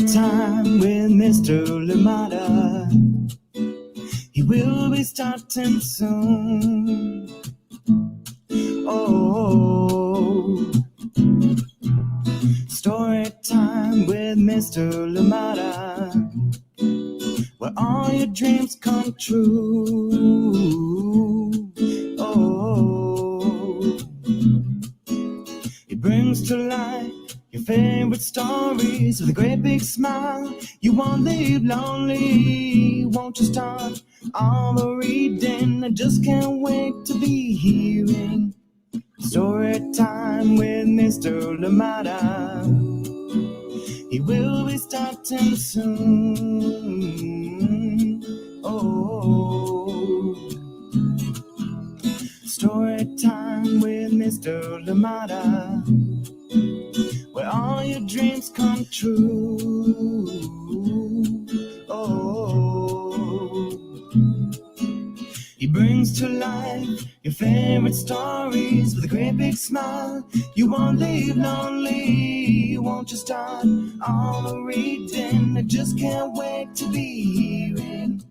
time with Mr. Lamada. He will be starting soon. Oh, story time with Mr. Lamada, where all your dreams come true. Oh, he brings to life your favorite stories with a great big smile. You won't leave lonely, won't you start all the reading? I just can't wait to be hearing story time with Mr. Lamada. He will be starting soon. Oh, story time with Mr. Lamada, where all your dreams come true. Oh, he brings to life your favorite stories with a great big smile. You won't leave lonely, won't you start all the reading? I just can't wait to be hearing.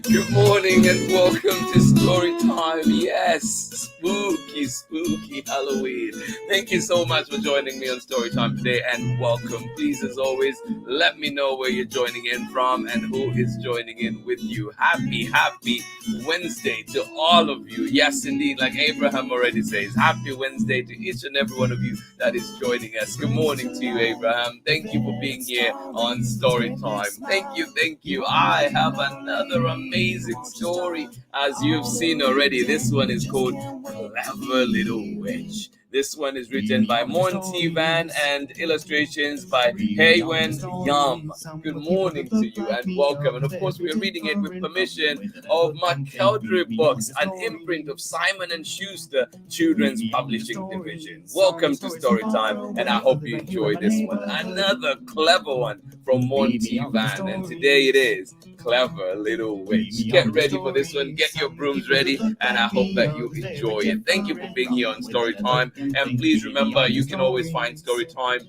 Good morning and welcome to Story Time. Yes, spooky Halloween. Thank you so much for joining me on Story Time today and welcome. Please, as always, let me know where you're joining in from and who is joining in with you. Happy Wednesday to all of you. Yes, indeed, like Abraham already says, happy Wednesday to each and every one of you that is joining us. Good morning to you, Abraham. Thank you for being here on Story Time. Thank you. I have another amazing story, as you've seen already. This one is called Clever Little Witch. This one is written by MUON and illustrations by HYEWON. Good morning to you and welcome. And of course, we are reading it with permission of MCELDERRY Books, an imprint of Simon & Schuster Children's Publishing Division. Welcome to Storytime, and I hope you enjoy this one. Another clever one from MUON, and today it is Clever Little Witch. Get ready for this one. Get your brooms ready, and I hope that you enjoy it. Thank you for being here on Storytime. And please remember, you can always find Storytime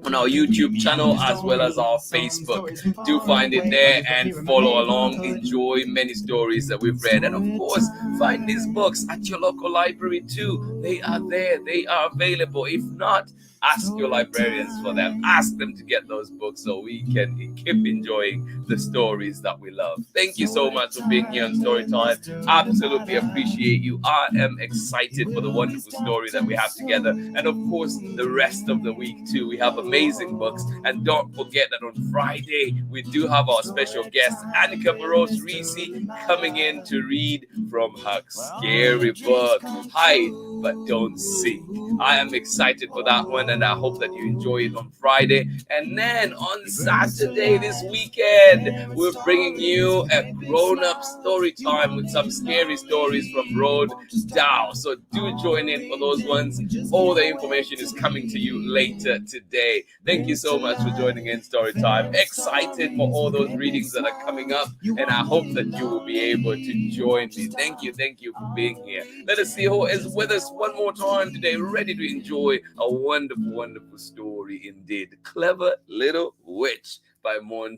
on our YouTube channel as well as our Facebook. Do find it there and follow along. Enjoy many stories that we've read. And of course, find these books at your local library too. They are there. They are available. If not, ask your librarians for them. Ask them to get those books so we can keep enjoying the stories that we love. Thank you so much for being here on Storytime. Absolutely appreciate you. I am excited for the wonderful story that we have together. And of course, the rest of the week too. We have amazing books. And don't forget that on Friday, we do have our special guest, Annika Barros-Reese, coming in to read from her scary book, Hide But Don't See. I am excited for that one, and I hope that you enjoy it on Friday. And then on Saturday this weekend, we're bringing you a grown-up story time with some scary stories from Road Down. So do join in for those ones. All the information is coming to you later today. Thank you so much for joining in Storytime. Excited for all those readings that are coming up, and I hope that you will be able to join me. Thank you for being here. Let us see who is with us one more time today, ready to enjoy a wonderful story indeed. Clever Little Witch by MUON,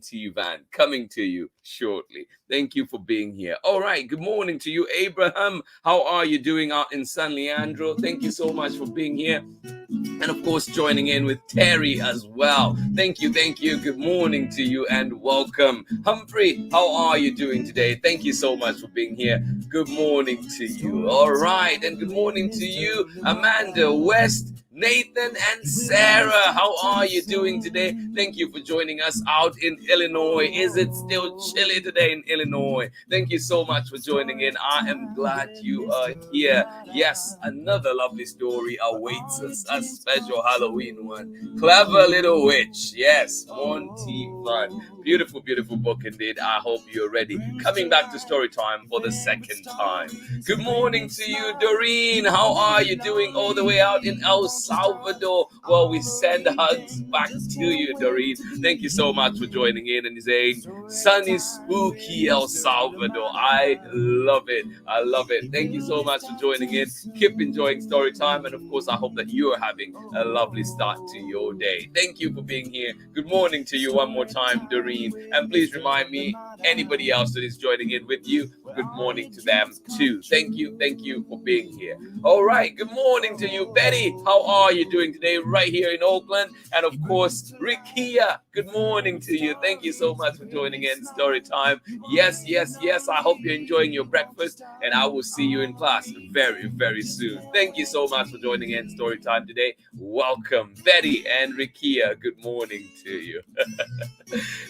coming to you shortly. Thank you for being here. All right, good morning to you, Abraham. How are you doing out in San Leandro? Thank you so much for being here. And of course, joining in with Terry as well. Thank you. Good morning to you and welcome. Humphrey, how are you doing today? Thank you so much for being here. Good morning to you. All right, and good morning to you, Amanda, West, Nathan, and Sarah. How are you doing today? Thank you for joining us out in Illinois. Is it still chilly today in Illinois? Thank you so much for joining in. I am glad you are here. Yes, another lovely story awaits us, a special Halloween one. Clever Little Witch. Yes, Monty Fun. Beautiful book indeed. I hope you're ready. Coming back to Storytime for the second time. Good morning to you, Doreen. How are you doing all the way out in El Salvador. Well, we send hugs back to you, Doreen. Thank you so much for joining in and saying, sunny, spooky El Salvador. I love it. I love it. Thank you so much for joining in. Keep enjoying story time. And of course, I hope that you are having a lovely start to your day. Thank you for being here. Good morning to you one more time, Doreen. And please remind me, anybody else that is joining in with you, good morning to them too. Thank you for being here. All right, good morning to you, Betty. How are you doing today right here in Oakland? And of course, Rikia, good morning to you. Thank you so much for joining in story time. Yes, I hope you're enjoying your breakfast, and I will see you in class very, very soon. Thank you so much for joining in story time today. Welcome, Betty and Rikia. Good morning to you.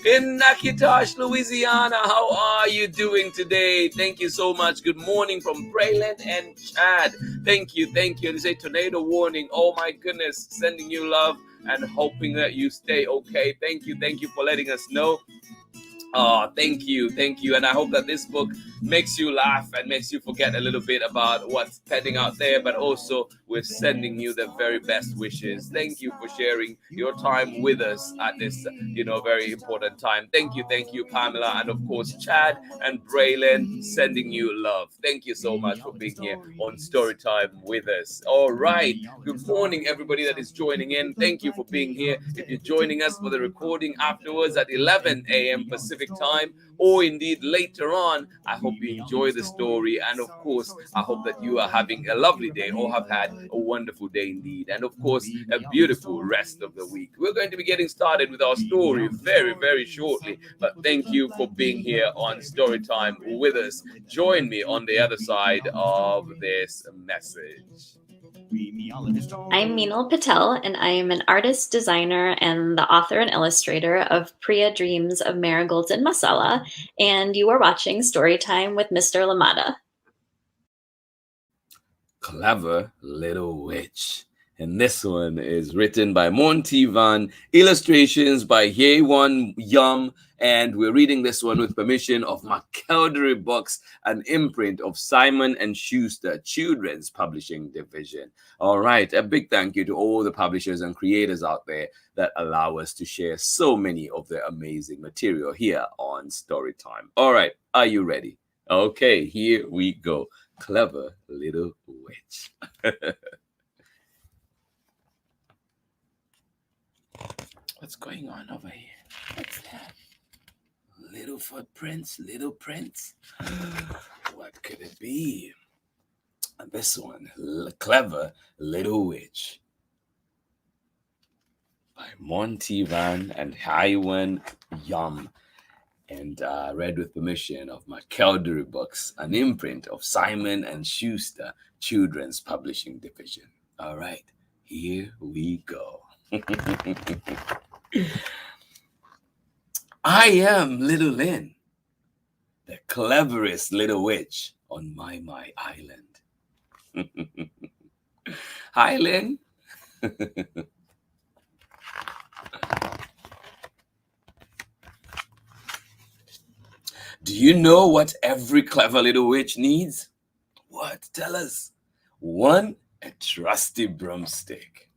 In Nakitosh, Louisiana, how are you doing today? Thank you so much. Good morning from Braylon and Chad. Thank you. They say tornado warning. Oh my goodness, sending you love and hoping that you stay okay. Thank you for letting us know. Oh, thank you. And I hope that this book makes you laugh and makes you forget a little bit about what's pending out there, but also we're sending you the very best wishes. Thank you for sharing your time with us at this, very important time. Thank you, Pamela, and of course, Chad and Braylon, sending you love. Thank you so much for being here on Storytime with us. All right. Good morning, everybody that is joining in. Thank you for being here. If you're joining us for the recording afterwards at 11 a.m. Pacific time, or indeed later on, I hope you enjoy the story. And of course, I hope that you are having a lovely day or have had a wonderful day indeed. And of course, a beautiful rest of the week. We're going to be getting started with our story very, very shortly. But thank you for being here on Storytime with us. Join me on the other side of this message. I'm Meenal Patel, and I am an artist, designer, and the author and illustrator of Priya Dreams of Marigolds and Masala, and you are watching Storytime with Mr. Lamada. Clever Little Witch. And this one is written by MUON Van, illustrations by HYEWON Yum, and we're reading this one with permission of MCELDERRY Books, an imprint of Simon & Schuster Children's Publishing Division. All right, a big thank you to all the publishers and creators out there that allow us to share so many of their amazing material here on Storytime. All right, are you ready? Okay, here we go. Clever Little Witch. What's going on over here? What's that? Little footprints, little prints. What could it be? This one, Clever Little Witch, by MUON Van and HYEWON Yum, and read with permission of MCELDERRY Books, an imprint of Simon & Schuster Children's Publishing Division. All right, here we go. I am Little Lynn, the cleverest little witch on my island. Hi, Lynn. Do you know what every clever little witch needs? What? Tell us. 1, a trusty broomstick.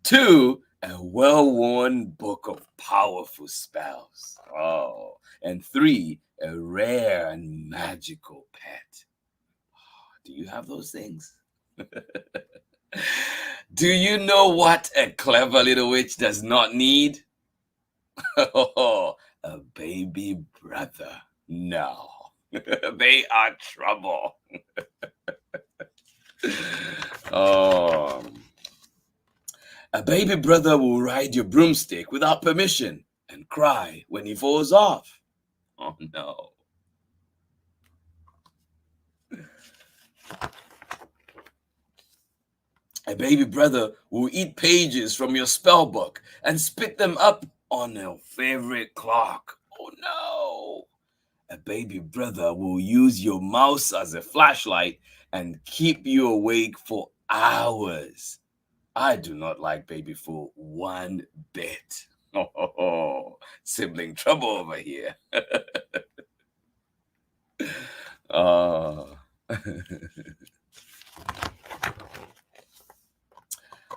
2, a well-worn book of powerful spells. Oh, and 3, a rare and magical pet. Do you have those things? Do you know what a clever little witch does not need? A baby brother. No, they are trouble. A baby brother will ride your broomstick without permission and cry when he falls off. Oh no. A baby brother will eat pages from your spell book and spit them up on your favorite clock. Oh no. A baby brother will use your mouse as a flashlight and keep you awake for hours. I do not like baby fool one bit. Sibling trouble over here.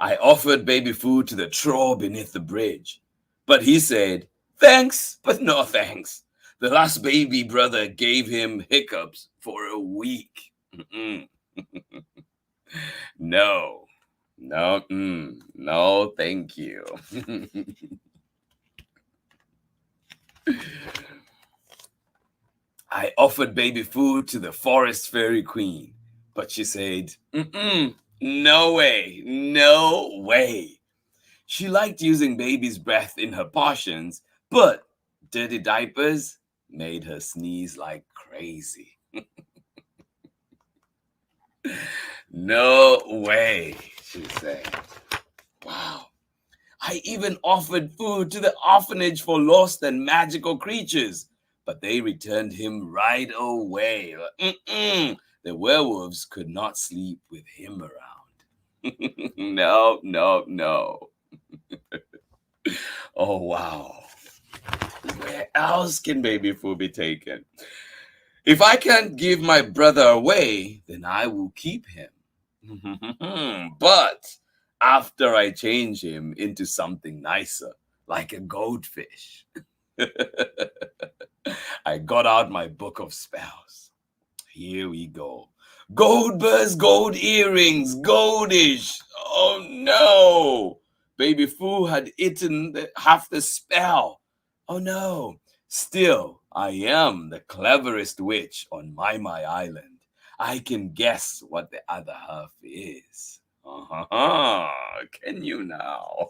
I offered baby food to the troll beneath the bridge, but he said, thanks, but no thanks. The last baby brother gave him hiccups for a week. No, no, thank you. I offered baby food to the forest fairy queen, but she said, no way, no way. She liked using baby's breath in her potions, but dirty diapers made her sneeze like crazy. No way, she said. Wow. I even offered food to the orphanage for lost and magical creatures, but they returned him right away. The werewolves could not sleep with him around. No, no, no. Oh, wow. Where else can baby food be taken? If I can't give my brother away, then I will keep him. But after I change him into something nicer, like a goldfish. I got out my book of spells. Here we go. Gold burrs, gold earrings, goldish. Oh no! Baby Foo had eaten half the spell. Oh no! Still, I am the cleverest witch on my Island. I can guess what the other half is. Can you now?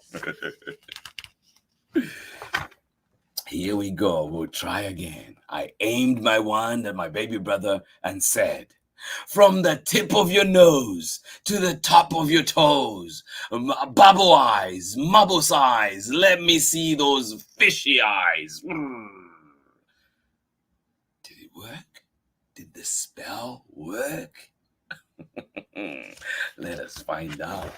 Here we go. We'll try again. I aimed my wand at my baby brother and said, from the tip of your nose to the top of your toes, bubble eyes, mubble eyes, let me see those fishy eyes. Did it work? Did the spell work? Let us find out.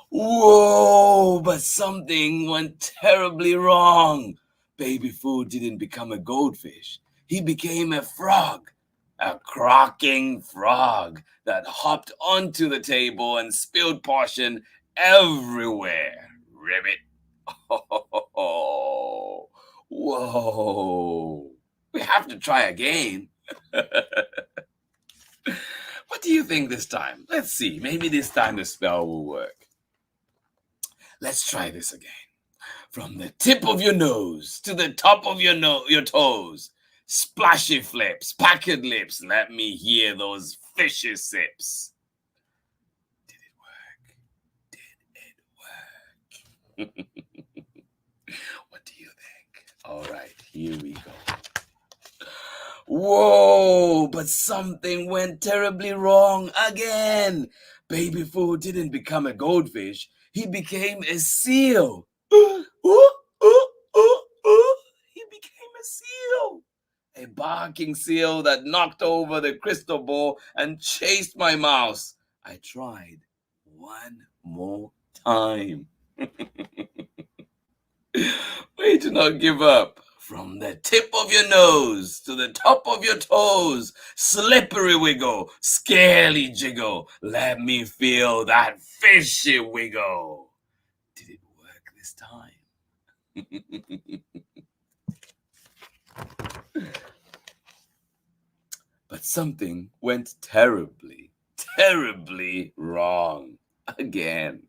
Whoa, but something went terribly wrong. Baby Foo didn't become a goldfish. He became a frog. A crocking frog that hopped onto the table and spilled potion everywhere. Ribbit. Oh, whoa. We have to try again. What do you think this time? Let's see. Maybe this time the spell will work. Let's try this again. From the tip of your nose to the top of your toes. Splashy flips, packed lips, let me hear those fishy sips. Did it work? Did it work? What do you think? All right, here we go. Whoa, but something went terribly wrong again. Baby Foo didn't become a goldfish. He became a seal. He became a seal. A barking seal that knocked over the crystal ball and chased my mouse. I tried one more time. Way to not give up. From the tip of your nose to the top of your toes, slippery wiggle, scaly jiggle, let me feel that fishy wiggle. Did it work this time? But something went terribly, terribly wrong again.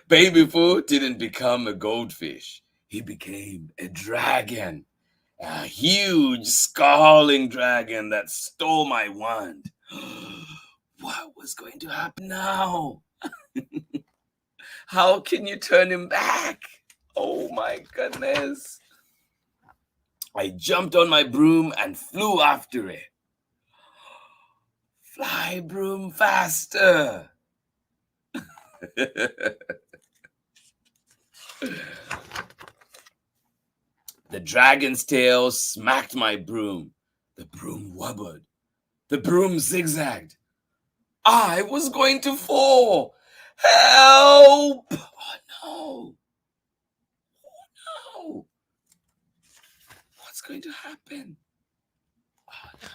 Baby Foo didn't become a goldfish. He became a dragon. A huge, scarling dragon that stole my wand. What was going to happen now? How can you turn him back? Oh my goodness. I jumped on my broom and flew after it. Fly, broom, faster. The dragon's tail smacked my broom. The broom wobbled. The broom zigzagged. I was going to fall. Help! Oh no. Oh no. What's going to happen? Oh no.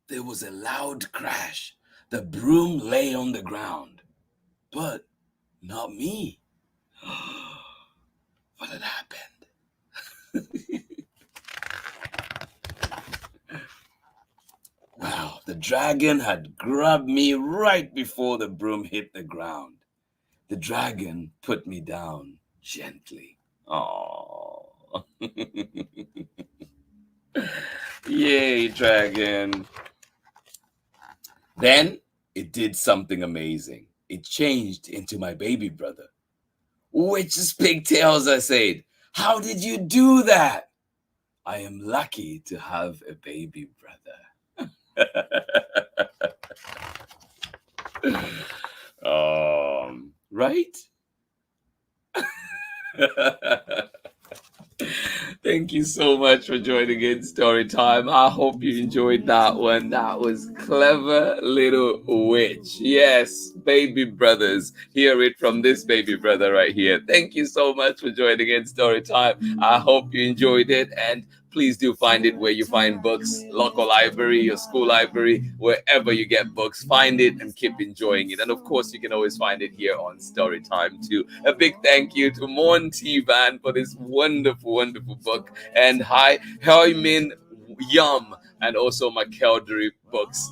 There was a loud crash. The broom lay on the ground, but not me. What had happened? Wow, the dragon had grabbed me right before the broom hit the ground. The dragon put me down gently. Oh, yay, dragon. Then it did something amazing. It changed into my baby brother. Witch's pigtails, I said. How did you do that? I am lucky to have a baby brother. Right? Thank you so much for joining in Story Time. I hope you enjoyed that one. That was Clever Little Witch. Yes, baby brothers. Hear it from this baby brother right here. Thank you so much for joining in Story Time. I hope you enjoyed it, and please do find it where you find books, local library, your school library, wherever you get books. Find it and keep enjoying it. And of course, you can always find it here on Storytime too. A big thank you to MUON T-Van for this wonderful, wonderful book. And HYEWON Yum and also MCELDERRY books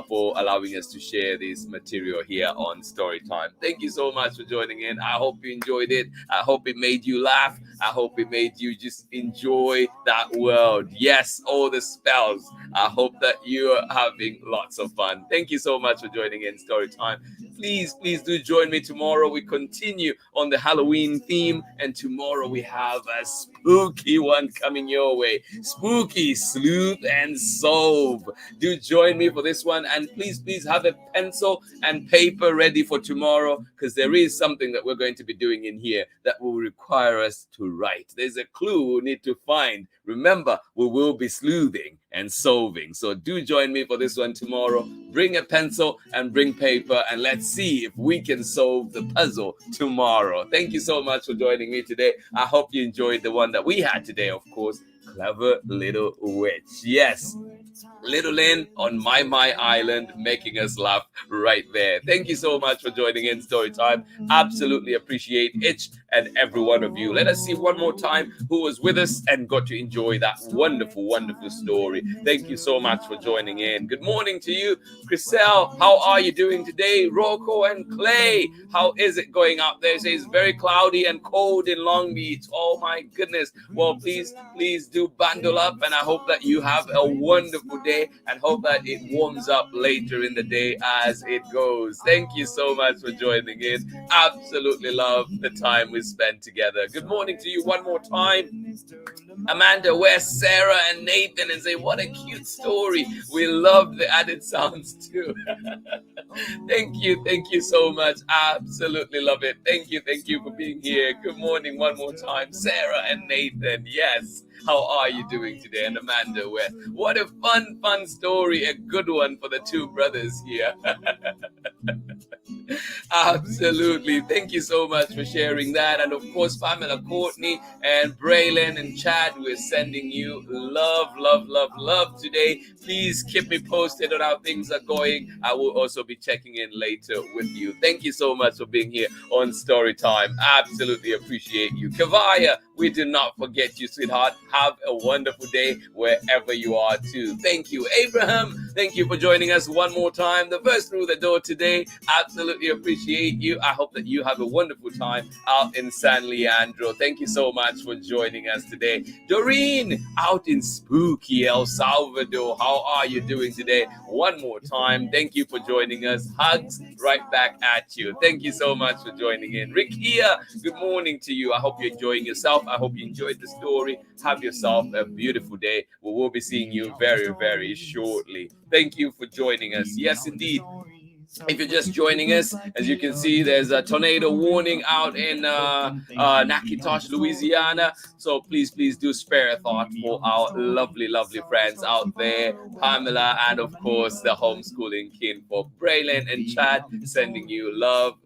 for allowing us to share this material here on Storytime. Thank you so much for joining in. I hope you enjoyed it. I hope it made you laugh. I hope it made you just enjoy that world. Yes, all the spells. I hope that you're having lots of fun. Thank you so much for joining in Storytime. Please do join me tomorrow. We continue on the Halloween theme, and tomorrow we have a spooky one coming your way. Spooky Sleuth and Solve. Do join me for this one, and please have a pencil and paper ready for tomorrow, because there is something that we're going to be doing in here that will require us to write. There's a clue we need to find. Remember, we will be sleuthing and solving. So do join me for this one tomorrow. Bring a pencil and bring paper, and let's see if we can solve the puzzle tomorrow. Thank you so much for joining me today. I hope you enjoyed the one that we had today, of course. Clever Little Witch. Yes, Little Lynn on My Island, making us laugh right there. Thank you so much for joining in Storytime. Absolutely appreciate each and every one of you. Let us see one more time who was with us and got to enjoy that wonderful, wonderful story. Thank you so much for joining in. Good morning to you, Chriselle. How are you doing today? Rocco and Clay, how is it going out there? It says very cloudy and cold in Long Beach. Oh my goodness. Well, please do bundle up, and I hope that you have a wonderful day, and hope that it warms up later in the day as it goes. Thank you so much for joining in. Absolutely love the time we spent together. Good morning to you one more time, Amanda, West, Sarah, and Nathan, and say what a cute story. We love the added sounds too. Thank you so much. Absolutely love it. Thank you for being here. Good morning one more time, Sarah and Nathan. Yes, how are you doing today? And Amanda, West, what a fun story, a good one for the two brothers here. Absolutely. Thank you so much for sharing that. And of course, Pamela, Courtney, and Braylon and Chad, we're sending you love today. Please keep me posted on how things are going. I will also be checking in later with you. Thank you so much for being here on Storytime. Absolutely appreciate you. Kavaya, we do not forget you, sweetheart. Have a wonderful day wherever you are too. Thank you. Abraham, thank you for joining us one more time. The first through the door today. Absolutely appreciate you. I hope that you have a wonderful time out in San Leandro. Thank you so much for joining us today. Doreen, out in spooky El Salvador. How are you doing today? One more time. Thank you for joining us. Hugs right back at you. Thank you so much for joining in. Rikia, good morning to you. I hope you're enjoying yourself. I hope you enjoyed the story. Have yourself a beautiful day. We will be seeing you very shortly. Thank you for joining us. Yes, indeed. If you're just joining us, as you can see, there's a tornado warning out in Natchitoches, Louisiana. So please do spare a thought for our lovely friends out there. Pamela, and of course, the homeschooling kin for Braylon and Chad, sending you love.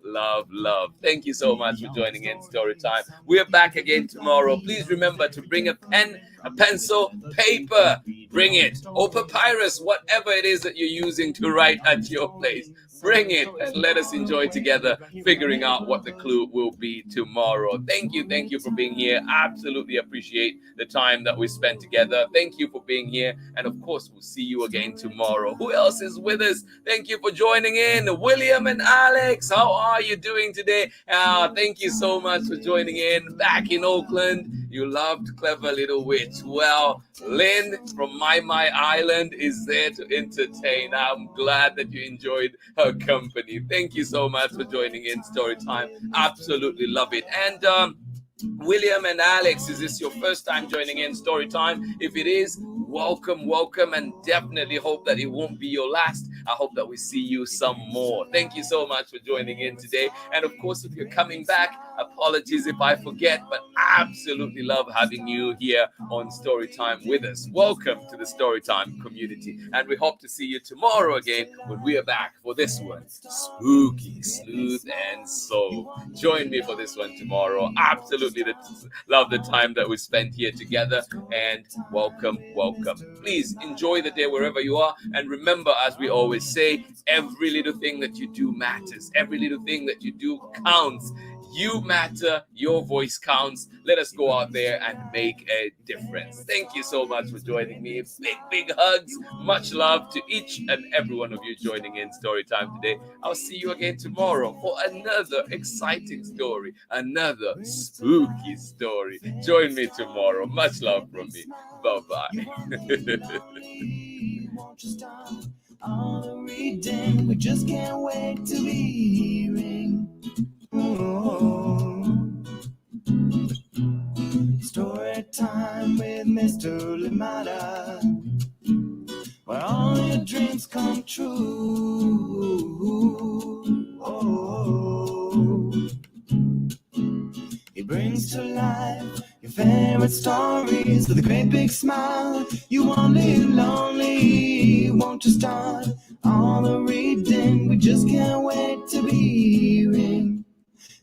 Thank you so much for joining in Storytime. We're back again tomorrow. Please remember to bring a pen a pencil, paper, bring it, or papyrus, whatever it is that you're using to write at your place. Bring it and let us enjoy together figuring out what the clue will be tomorrow. Thank you for being here. Absolutely appreciate the time that we spent together. Thank you for being here. And of course, we'll see you again tomorrow. Who else is with us? Thank you for joining in. William and Alex, how are you doing today? Thank you so much for joining in. Back in Oakland, you loved Clever Little Witch. Well, Lynn from My Island is there to entertain. I'm glad that you enjoyed her company. Thank you so much for joining in Storytime. Absolutely love it. And William and Alex, is this your first time joining in Storytime? If it is, welcome, and definitely hope that it won't be your last. I hope that we see you some more. Thank you so much for joining in today. And of course, if you're coming back, apologies if I forget, but absolutely love having you here on Storytime with us. Welcome to the Storytime community. And we hope to see you tomorrow again when we are back for this one, Spooky Sleuth and Soul. Join me for this one tomorrow. Absolutely love the time that we spent here together. And welcome. Please enjoy the day wherever you are. And remember, as we always say, every little thing that you do matters. Every little thing that you do counts. You matter, your voice counts. Let us go out there and make a difference. Thank you so much for joining me. Big hugs. Much love to each and every one of you joining in Storytime today. I'll see you again tomorrow for another exciting story, another spooky story. Join me tomorrow. Much love from me. Bye-bye. All the reading, we just can't wait to be hearing. Story time with Mr. Limata, where all your dreams come true. He brings to life your favorite stories with a great big smile. You won't live lonely, won't you start all the reading? We just can't wait to be hearing.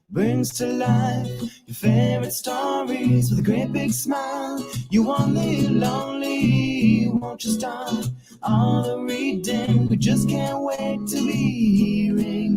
Brings to life your favorite stories with a great big smile. You won't live lonely, won't you start all the reading? We just can't wait to be hearing.